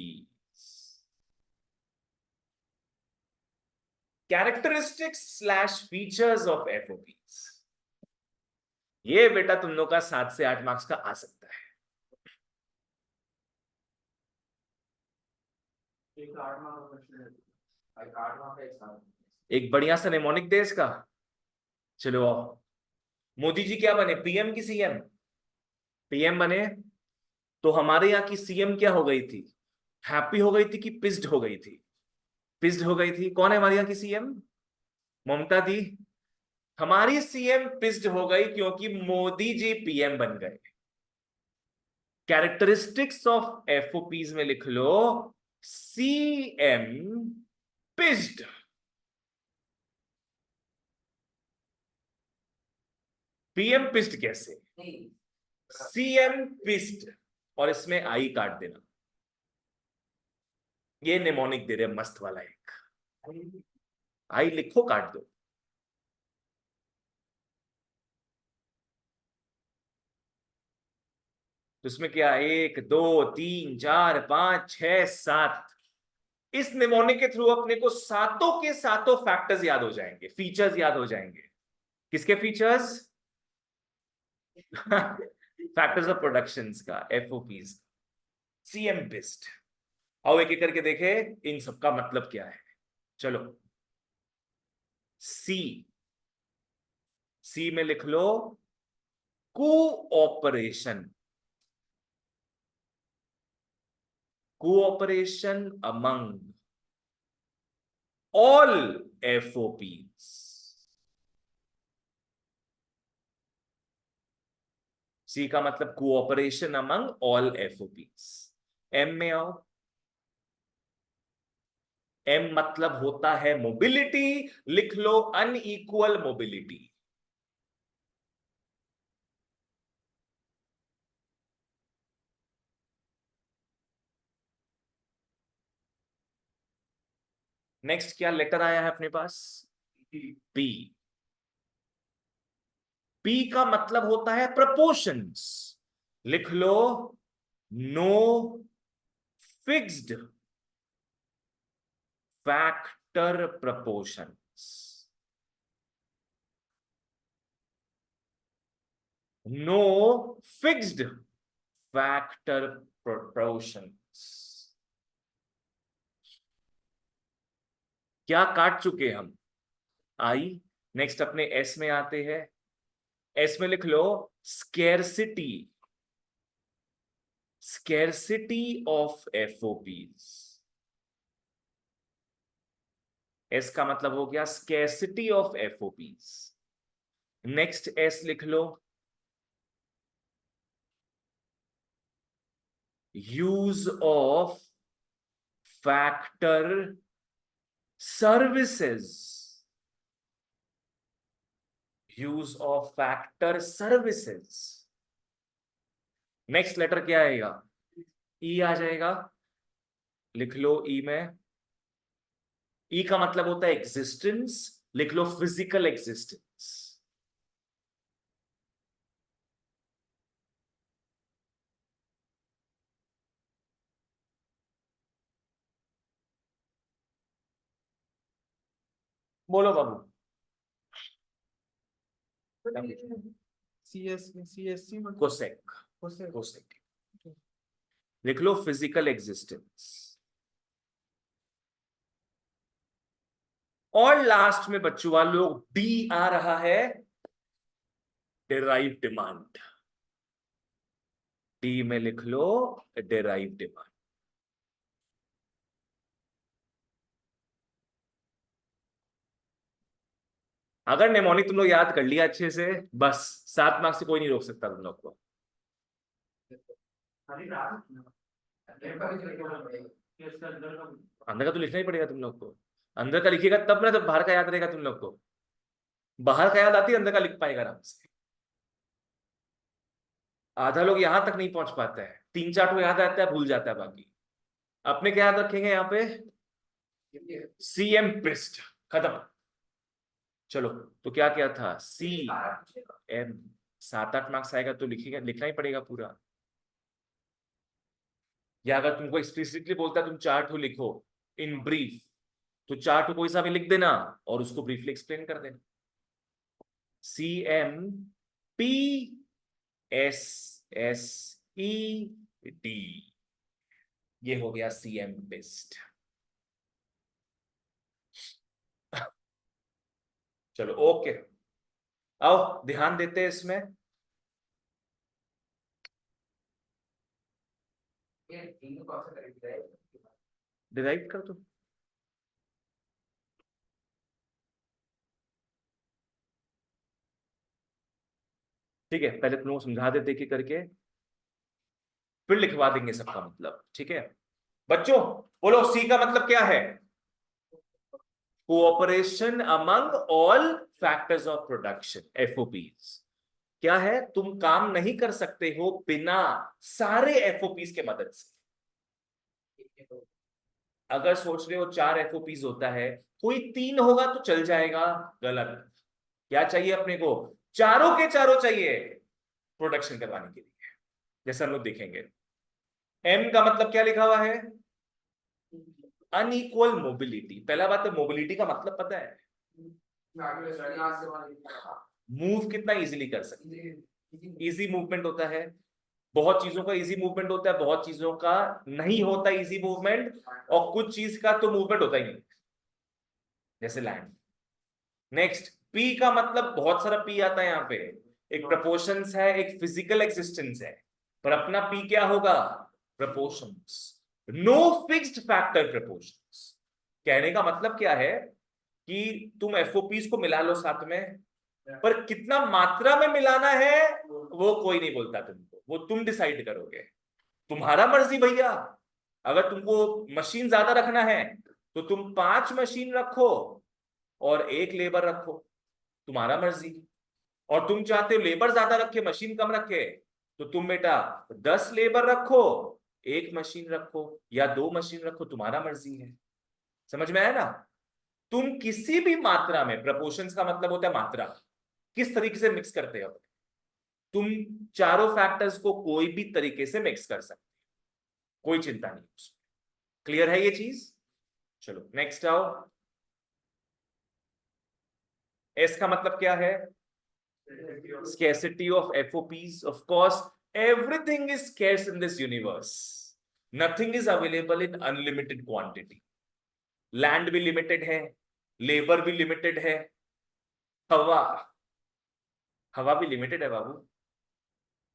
Characteristics slash features of FOP, ये बेटा तुम लोग का 7 से 8 मार्क्स का आ सकता है। एक बढ़िया सा निमोनिक दे इसका। चलो आओ। मोदी जी क्या बने, PM की CM? PM बने तो हमारे यहाँ की CM क्या हो गई थी? हैप्पी हो गई थी कि पिस्ड हो गई थी? पिस्ड हो गई थी। कौन है हमारे यहाँ की CM? ममता दी। हमारी CM पिस्ड हो गई क्योंकि मोदी जी PM बन गए। कैरेक्टरिस्टिक्स ऑफ FOPs में लिख लो, CM पिस्ड। PM पिस्ड कैसे? CM पिस्ड, और इसमें आई काट देना। ये निमोनिक दे रहे मस्त वाला एक, आई लिखो काट दो। तो इसमें क्या, 1 2 3 4 5 6 7, इस निमोनिक के थ्रू अपने को सातों के सातों फैक्टर्स याद हो जाएंगे, फीचर्स याद हो जाएंगे। किसके फीचर्स? फैक्टर्स ऑफ प्रोडक्शंस का, FOPs। CM based. आओ एक एक करके देखे इन सबका मतलब क्या है। चलो, सी, सी में लिख लो कोऑपरेशन, कोऑपरेशन अमंग ऑल एफओपीज। सी का मतलब कोऑपरेशन अमंग ऑल एफओपीज। एम में आओ, एम मतलब होता है मोबिलिटी, लिख लो अनइक्वल मोबिलिटी। नेक्स्ट क्या लेटर आया है अपने पास? पी। पी का मतलब होता है प्रपोर्शंस, लिख लो no fixed factor proportions, no fixed factor proportions. क्या काट चुके हम? आई। नेक्स्ट अपने एस में आते हैं। एस में लिख लो scarcity, scarcity of FOPs. S का मतलब हो गया scarcity of FOPs. Next S लिख लो use of factor services, use of factor services. Next letter क्या आएगा? ई आ जाएगा, लिख लो ई में। ई का मतलब होता है एग्जिस्टेंस, लिख लो फिजिकल एग्जिस्टेंस। बोलो बाबू। CSC कोसेक, कोसेक लिख लो फिजिकल एग्जिस्टेंस। और लास्ट में बच्चों वालों डी आ रहा है, डेराइव डिमांड। डी में लिख लो डेराइव डिमांड। अगर नेमोनिक तुम लोग याद कर लिया अच्छे से, बस 7 मार्क्स से कोई नहीं रोक सकता तुम लोग को। अंदर का तो लिखना ही पड़ेगा तुम लोग को। अंदर का लिखिएगा तब ना, तब बाहर का याद रहेगा तुम लोग को। बाहर का याद आती है, अंदर का लिख पाएगा आराम से। आधा लोग यहां तक नहीं पहुंच पाता है, 3-4 को याद आता है, भूल जाता है बाकी। अपने क्या याद रखेंगे यहाँ पे? सीएम पिस्ट, खत्म। चलो, तो क्या क्या था? C M. 7-8 मार्क्स आएगा तो लिखेगा, लिखना ही पड़ेगा पूरा। या अगर तुमको एक्सप्लिसिटली बोलता है तुम 4 लिखो इन ब्रीफ, तो 4 कोई सा भी लिख देना और उसको ब्रीफली एक्सप्लेन कर देना। C M P S S E D, ये हो गया सी एम बेस्ट। चलो ओके, आओ ध्यान देते हैं इसमें। डिराइव कर दो। ठीक है, पहले तुम लोग समझा देते कि करके, फिर लिखवा देंगे सबका मतलब। ठीक है बच्चों, बोलो सी का मतलब क्या है? Cooperation among all factors of production, FOPs. क्या है? तुम काम नहीं कर सकते हो बिना सारे एफओपीज के मदद से। अगर सोच रहे हो 4 एफओपीज होता है, कोई 3 होगा तो चल जाएगा, गलत। क्या चाहिए अपने को? चारों के चारों चाहिए प्रोडक्शन करवाने के लिए, जैसे हम लोग देखेंगे। एम का मतलब क्या लिखा हुआ है? Unequal mobility. पहला बात है, मोबिलिटी का मतलब पता है? मूव कितना इजीली कर सकते हैं, इजी मूवमेंट होता है। बहुत चीजों का इजी मूवमेंट होता है, बहुत चीजों का नहीं होता इजी मूवमेंट, और कुछ चीज का तो मूवमेंट होता ही नहीं, जैसे लैंड। नेक्स्ट, पी का मतलब बहुत सारा पी आता है यहाँ पे, एक प्रपोर्शंस है, एक फिजिकल एक्सिस्टेंस है, पर अपना पी क्या होगा? Proportions. No fixed factor proportions. कहने का मतलब क्या है कि तुम एफओपीज को मिला लो साथ में, पर कितना मात्रा में मिलाना है वो कोई नहीं बोलता तुमको, वो तुम डिसाइड करोगे, तुम्हारा मर्जी भैया। अगर तुमको मशीन ज्यादा रखना है तो तुम 5 मशीन रखो और 1 लेबर रखो, तुम्हारा मर्जी। और तुम चाहते हो लेबर ज्यादा रखे मशीन कम रखे, तो तुम बेटा 10 लेबर रखो, 1 मशीन रखो या 2 मशीन रखो, तुम्हारा मर्जी है। समझ में आया ना? तुम किसी भी मात्रा में, प्रपोर्शंस का मतलब होता है मात्रा, किस तरीके से मिक्स करते हो, तुम चारों फैक्टर्स को कोई भी तरीके से मिक्स कर सकते हो, कोई चिंता नहीं उसमें। क्लियर है ये चीज? चलो नेक्स्ट आओ। एस का मतलब क्या है? scarcity of FOPs. Of course, everything is scarce in this universe. Nothing is available in unlimited quantity. Land भी लिमिटेड है, लेबर भी लिमिटेड है, हवा, हवा भी लिमिटेड है बाबू,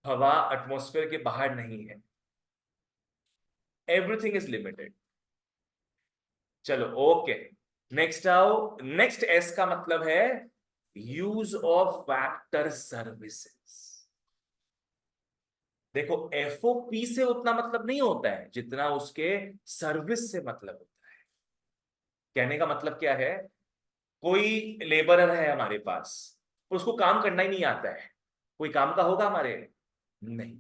हवा एटमॉस्फेयर के बाहर नहीं है, एवरीथिंग इज लिमिटेड। चलो ओके, नेक्स्ट आओ। नेक्स्ट एस का मतलब है यूज ऑफ फैक्टर सर्विसेज। देखो एफओपी से उतना मतलब नहीं होता है जितना उसके सर्विस से मतलब होता है। कहने का मतलब क्या है, कोई लेबरर है हमारे पास, उसको काम करना ही नहीं आता है, कोई काम का होगा हमारे? नहीं।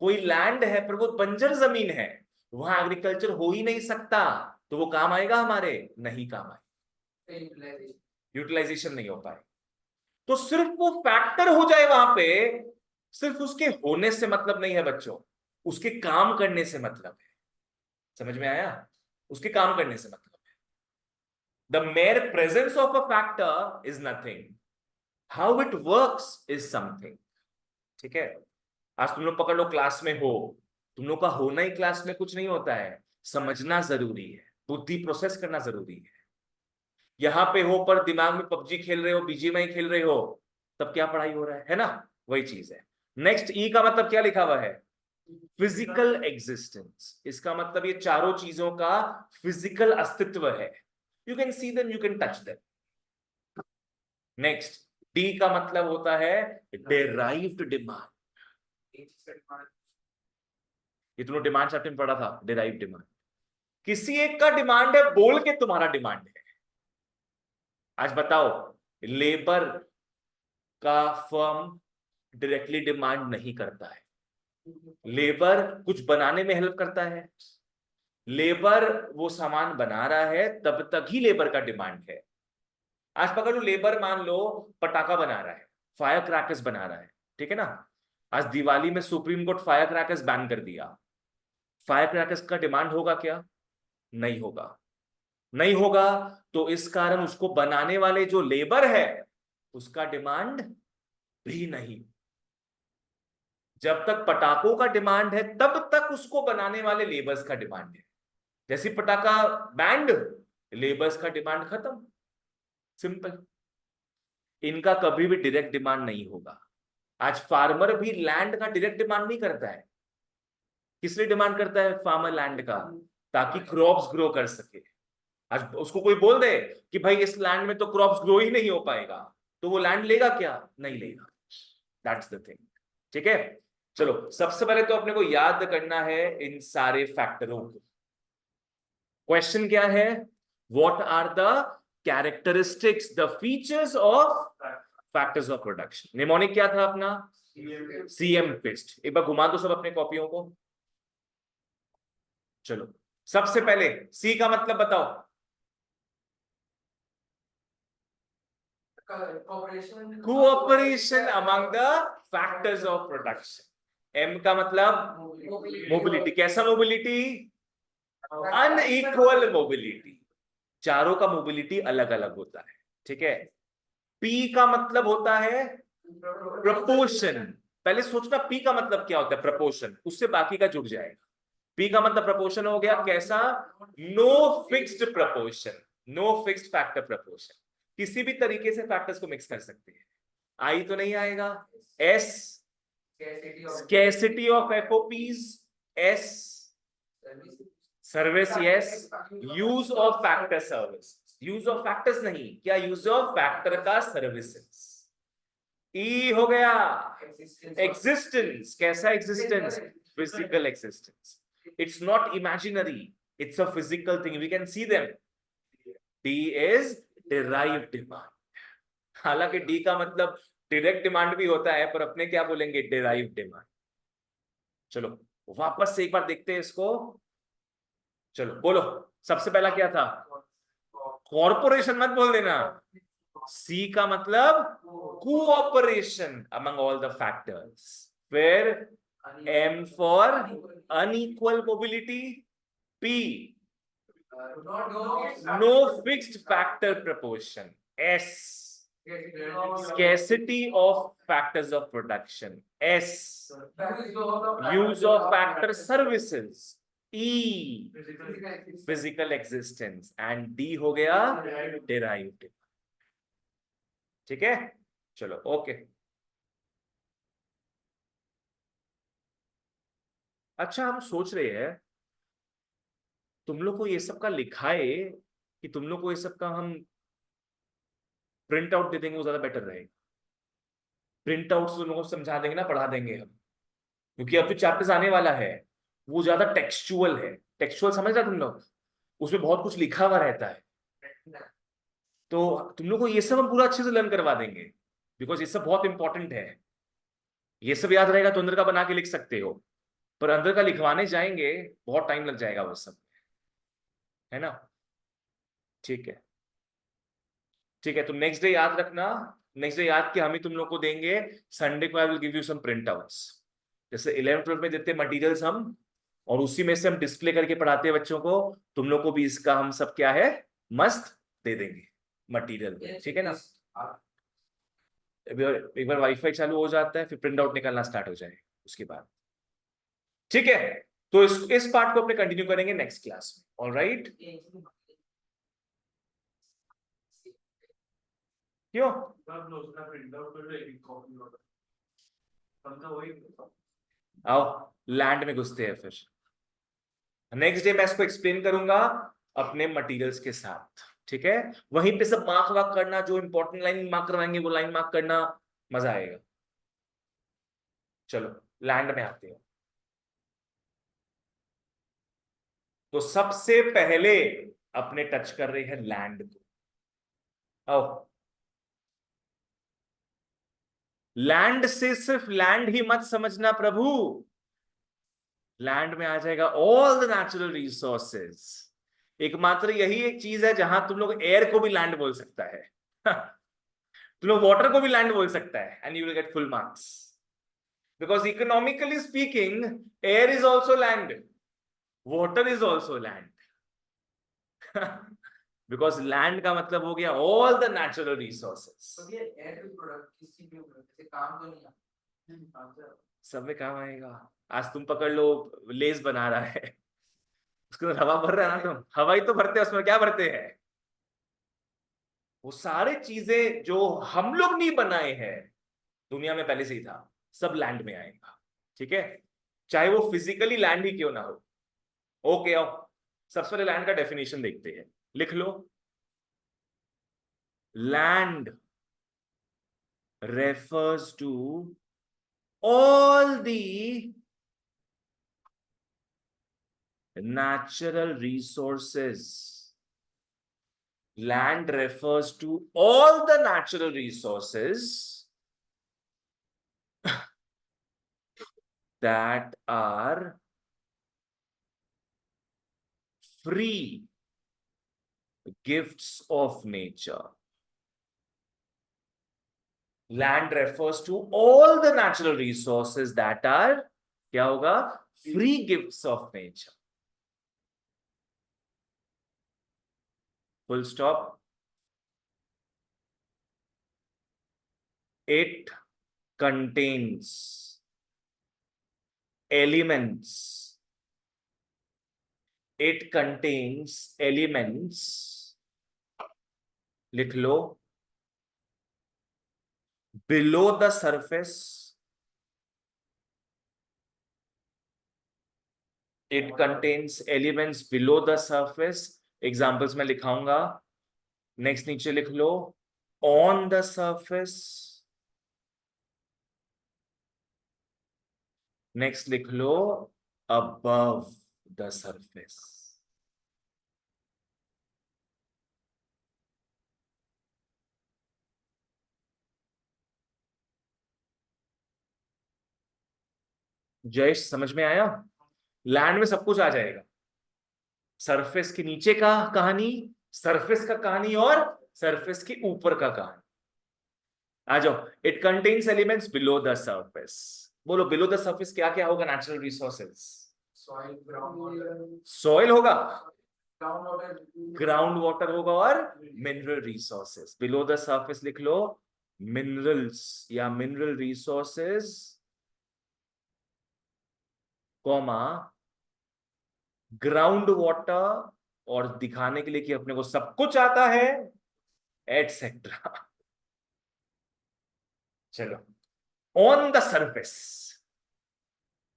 कोई लैंड है पर वो बंजर जमीन है, वहां एग्रीकल्चर हो ही नहीं सकता, तो वो काम आएगा हमारे? नहीं काम आएगा, यूटिलाइजेशन नहीं हो पाए। तो सिर्फ वो फैक्टर हो जाए वहां पे, सिर्फ उसके होने से मतलब नहीं है बच्चों, उसके काम करने से मतलब है। समझ में आया? उसके काम करने से मतलब है। The mayor presence of a factor is nothing, how it works is something. ठीक है? आज तुम लोग पकड़ लो क्लास में हो, तुम लोग का होना ही क्लास में कुछ नहीं होता है, समझना जरूरी है, बुद्धि प्रोसेस करना जरूरी है। यहां पे हो पर दिमाग में पबजी खेल रहे हो, बीजीएमआई खेल रहे हो, तब क्या पढ़ाई हो रहा है ना? वही चीज है। नेक्स्ट ई का मतलब क्या लिखा हुआ है? Physical existence. इसका मतलब ये चारों चीजों का फिजिकल अस्तित्व है, you can see them, you can touch them. Next D का मतलब होता है डेराइव्ड डिमांड। ये तुमने डिमांड चैप्टर में पढ़ा था, डेराइव्ड डिमांड। किसी एक का डिमांड है बोल के तुम्हारा डिमांड है। आज बताओ, लेबर का फर्म डायरेक्टली डिमांड नहीं करता है, लेबर कुछ बनाने में हेल्प करता है, लेबर वो सामान बना रहा है तब तक ही लेबर का डिमांड है। आज पकड़ लो लेबर मान लो पटाखा बना रहा है, फायर क्रैकर्स बना रहा है, ठीक है ना? आज दिवाली में supreme court fire crackers ban कर दिया, फायर क्रैकर्स का डिमांड होगा क्या? नहीं होगा। नहीं होगा तो इस कारण उसको बनाने वाले जो लेबर है उसका डिमांड भी नहीं। जब तक पटाखों का डिमांड है तब तक उसको बनाने वाले लेबर्स का डिमांड है। जैसे पटाखा बैंड, लेबर्स का डिमांड खत्म, सिंपल। इनका कभी भी डायरेक्ट डिमांड नहीं होगा। आज फार्मर भी लैंड का डायरेक्ट डिमांड नहीं करता है। किस लिए डिमांड करता है फार्मर लैंड का? ताकि क्रॉप्स ग्रो कर सके। आज उसको कोई बोल दे कि भाई इस लैंड में तो क्रॉप्स ग्रो ही नहीं हो पाएगा, तो वो लैंड लेगा क्या? नहीं लेगा। That's the thing. ठीक है? चलो सबसे पहले तो अपने को याद करना है इन सारे फैक्टरों को। क्वेश्चन क्या है? What are the characteristics, the features of factors of production. Mnemonic क्या था अपना? सीएम पिस्ट। एक बार घुमा दो सब अपने कॉपियों को। चलो सबसे पहले सी का मतलब बताओ। Cooperation among the factors of production. M का मतलब मोबिलिटी। कैसा मोबिलिटी? Unequal mobility. चारों का मोबिलिटी अलग अलग होता है। ठीक है? पी का मतलब होता है प्रपोर्शन। पहले सोचना पी का मतलब क्या होता है, प्रपोर्शन, उससे बाकी का जुड़ जाएगा। पी का मतलब प्रपोर्शन हो गया, कैसा, no fixed proportion, no fixed factor proportion, किसी भी तरीके से फैक्टर्स को मिक्स कर सकते हैं। आई तो नहीं आएगा। S, scarcity of FOPs, S, service, yes, use of factor service, use of factors नहीं, क्या यूज ऑफ फैक्टर का सर्विसेज। ई हो गया एग्जिस्टेंस, कैसा existence, physical existence, it's not imaginary, it's a physical thing, we can see them. D is derived demand, हालांकि D का मतलब direct demand भी होता है, पर अपने क्या बोलेंगे, डिराइव्ड डिमांड। चलो वापस से एक बार देखते हैं इसको, चलो बोलो, सबसे पहला क्या था, कॉरपोरेशन मत बोल देना। सी का मतलब cooperation among all the factors, फिर M for unequal mobility, P no fixed factor proportion, S scarcity of factors of production, S use of factor services, E physical existence, and D हो गया derived। ठीक है, चलो okay. अच्छा हम सोच रहे हैं तुम लोग को ये सब का लिखा है कि तुम लोग को ये सब का हम प्रिंट आउट दे देंगे, वो ज्यादा बेटर रहेगा। प्रिंट आउट तुम लोगों को समझा देंगे ना, पढ़ा देंगे हम, क्योंकि अब जो चैप्टर्स आने वाला है वो ज्यादा टेक्सचुअल है। टेक्सचुअल समझ रहा तुम लोग, उसमें बहुत कुछ लिखा हुआ रहता है, तो तुम लोग को ये सब हम पूरा अच्छे से लर्न करवा देंगे, बिकॉज ये सब बहुत इंपॉर्टेंट है। ये सब याद रहेगा तो अंदर का बना के लिख सकते हो, पर अंदर का लिखवाने जाएंगे बहुत टाइम लग जाएगा वो सब, है ना। ठीक है, ठीक है, तो नेक्स्ट डे याद रखना, नेक्स्ट डे याद कि हम ही तुम लोग को देंगे, संडे को I will give you some printouts, जैसे 11th 12th में देते मटेरियल्स हम, और उसी में से हम डिस्प्ले करके पढ़ाते हैं बच्चों को, तुम लोग को भी इसका हम सब क्या है मस्त दे देंगे मटेरियल, ठीक है ना। एक बार वाईफाई चालू हो जाता है फिर प्रिंट आउट निकालना स्टार्ट हो जाए उसके बाद, ठीक है। तो इस पार्ट को अपने कंटिन्यू करेंगे नेक्स्ट क्लास में, ऑलराइट। क्यों, आओ लैंड में घुसते हैं फिर, नेक्स्ट डे मैं इसको एक्सप्लेन करूंगा अपने मटेरियल्स के साथ, ठीक है। वहीं पे सब मार्क वार्क करना, जो इंपॉर्टेंट लाइन मार्क करवाएंगे वो लाइन मार्क करना, मजा आएगा। चलो लैंड में आते हैं, तो सबसे पहले अपने टच कर रहे हैं लैंड को, आओ। लैंड से सिर्फ लैंड ही मत समझना प्रभु, लैंड में आ जाएगा ऑल द नेचुरल रिसोर्सेज, एकमात्र यही एक चीज है जहां तुम लोग एयर को भी लैंड बोल सकता है तुम लोग वाटर को भी लैंड बोल सकता है, and you will get full marks, because economically speaking air is also land, water is also land because land का मतलब हो गया ऑल द नेचुरल रिसोर्सेस। सब में काम आएगा, आज तुम पकड़ लो लेस बना रहा है उसके अंदर हवा भर रहा है ना, तुम हवा ही तो भरते हैं उसमें, क्या भरते हैं, वो सारे चीजें जो हम लोग नहीं बनाए हैं, दुनिया में पहले से ही था, सब लैंड में आएगा, ठीक है, चाहे वो फिजिकली लैंड ही क्यों ना हो। ओके आओ सबसे पहले लैंड का डेफिनेशन देखते हैं, लिख लो, land refers to all the natural resources, land refers to all the natural resources that are free gifts of nature. Land refers to all the natural resources that are क्या होगा, free gifts of nature. Full stop. It contains elements, it contains elements, लिख लो, below the surface, it contains elements below the surface, examples में लिखाऊंगा, next नीचे लिख लो, on the surface, next लिख लो, अबव द सरफेस। जयेश समझ में आया? लैंड में सब कुछ आ जाएगा, सरफेस के नीचे का कहानी, सरफेस का कहानी और सरफेस के ऊपर का कहानी। आ जाओ, it contains elements below the surface, बोलो बिलो द सरफेस क्या क्या होगा? नेचुरल रिसोर्सेज, सॉइल होगा, ग्राउंड वाटर होगा और mineral resources. Below the surface लिख लो, मिनरल्स या mineral resources, comma ground water, और दिखाने के लिए कि अपने को सब कुछ आता है, एटसेट्रा। चलो, on the surface,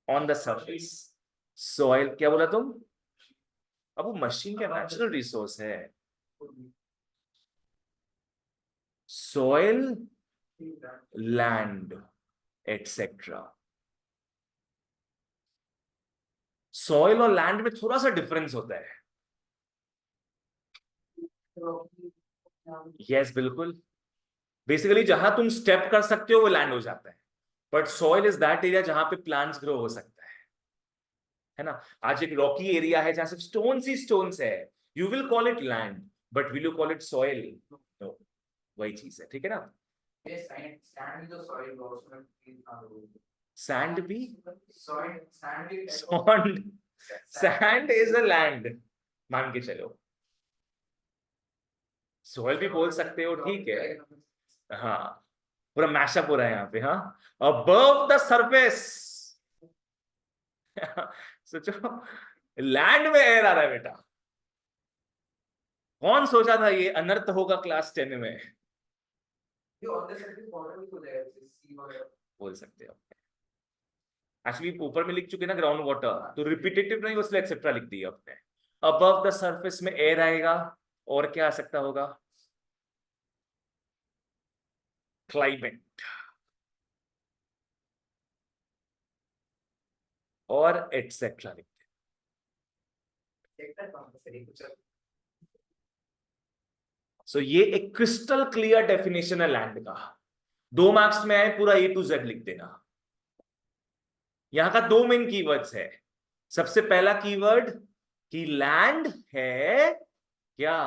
on the surface soil, क्या बोला तुम? अब वो मशीन का नेचुरल रिसोर्स है, सॉइल, लैंड, एटसेट्रा। सॉइल और लैंड में थोड़ा सा डिफरेंस होता है। यस, बिल्कुल। बेसिकली जहां तुम स्टेप कर सकते हो वो लैंड हो जाता है, but soil is that area जहां पे प्लांट्स ग्रो हो सकता है ना? आज एक रॉकी एरिया है जहां सिर्फ स्टोन्स ही स्टोन्स है, you will call it land, but will you call it soil? No, वही चीज है, ठीक है ना? सैंड भी, sand, sand is a land, मान के चलो, सॉइल भी बोल सकते हो, ठीक है। हाँ, पूरा मैशअप हो रहा है यहाँ पे। हाँ, अबव द सरफेस, सोचो, लैंड में एयर आ रहा है बेटा। कौन सोचा था ये अनर्थ होगा क्लास 10 में? बोल सकते हो, एक्चुअली ऊपर में लिख चुके ना ग्राउंड वाटर, तो रिपीटेटिव नहीं, उसलिए एक्सेट्रा लिख दिया अपने। अबव द सरफेस में एयर आएगा, और क्या आ सकता होगा? क्लाइमेट, और एटसेट्रा लिखते हैं। सो ये एक क्रिस्टल क्लियर डेफिनेशन है लैंड का। 2 मार्क्स में आए, पूरा A to Z लिख देना। यहां का 2 मेन कीवर्ड्स है। सबसे पहला कीवर्ड कि लैंड है क्या?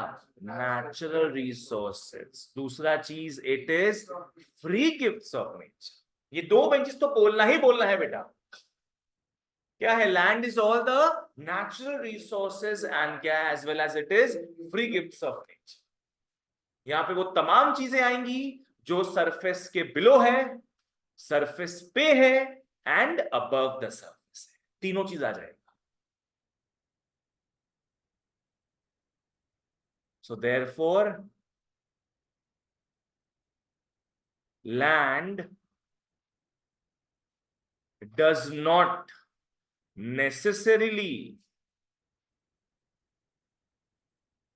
Natural resources. दूसरा चीज, it is free gifts of nature. ये 2 बेंचेस तो बोलना ही बोलना है बेटा। क्या है? Land is all the natural resources and क्या, as well as it is free gifts of nature. यहां पे वो तमाम चीजें आएंगी जो सरफेस के बिलो है, सरफेस पे है, एंड अबव द सरफेस है। तीनों चीज आ जाएगा। So therefore, land does not necessarily,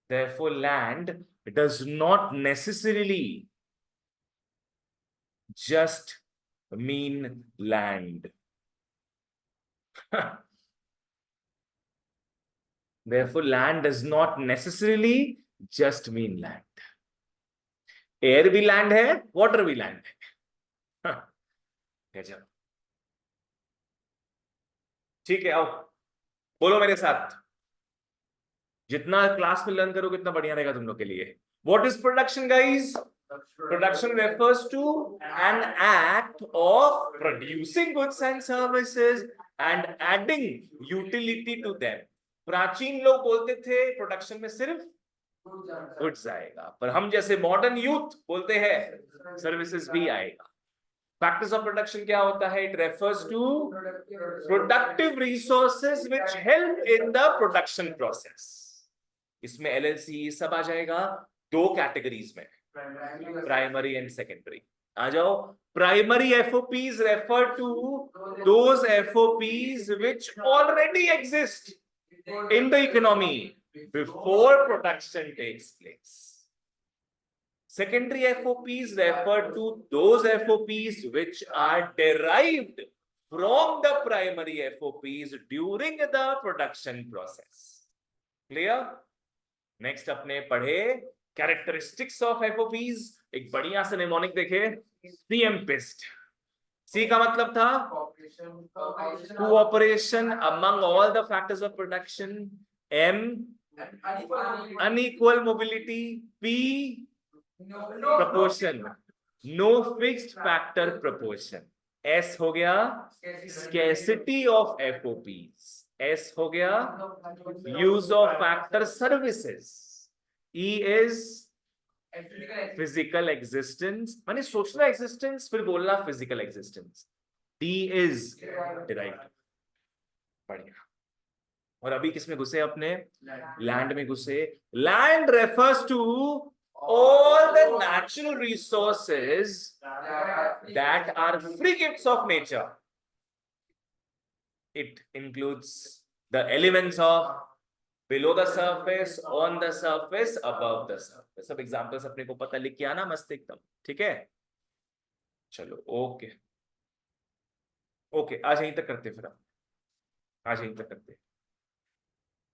therefore land does not necessarily just mean land. Therefore land does not necessarily just mean land. Air भी लैंड है, वाटर भी लैंड है। गजब। ठीक है, आओ बोलो मेरे साथ। जितना क्लास में लर्न करोगे उतना बढ़िया रहेगा तुम लोग के लिए। What is production guys? Production refers to an act of producing goods and services and adding utility to them. प्राचीन लोग बोलते थे प्रोडक्शन में सिर्फ गुड्स आएगा, पर हम जैसे मॉडर्न यूथ बोलते हैं सर्विसेज भी आएगा। फैक्टर्स ऑफ प्रोडक्शन क्या होता है? It refers to productive resources which help in the production process. इसमें एलएलसी सब आ जाएगा दो कैटेगरीज में, प्राइमरी एंड सेकेंडरी। आ जाओ। Primary FOPs refer to those FOPs which already exist in the economy before production takes place. Secondary FOPs refer to those FOPs which are derived from the primary FOPs during the production process. Clear? Next अपने पढ़े characteristics of FOPs। एक बढ़िया से mnemonic देखे, CMPIST। C का मतलब था cooperation among all the factors of production, M unequal mobility, P proportion, no fixed factor proportion, S हो गया scarcity of FOPs, S हो गया use of factor services, E is physical existence, माने सोचना existence फिर बोलना physical existence. D is derived. बढ़िया। और अभी किस में घुसे अपने? लैंड में घुसे। Land refers to all the natural resources that are free gifts of nature. It includes the elements of below the surface, on the surface, above the surface। सब एग्जांपल्स अपने को पता, लिख के आना मस्त एकदम, ठीक है? चलो ओके ओके, आज यहीं तक करते फिर, आज यहीं तक करते।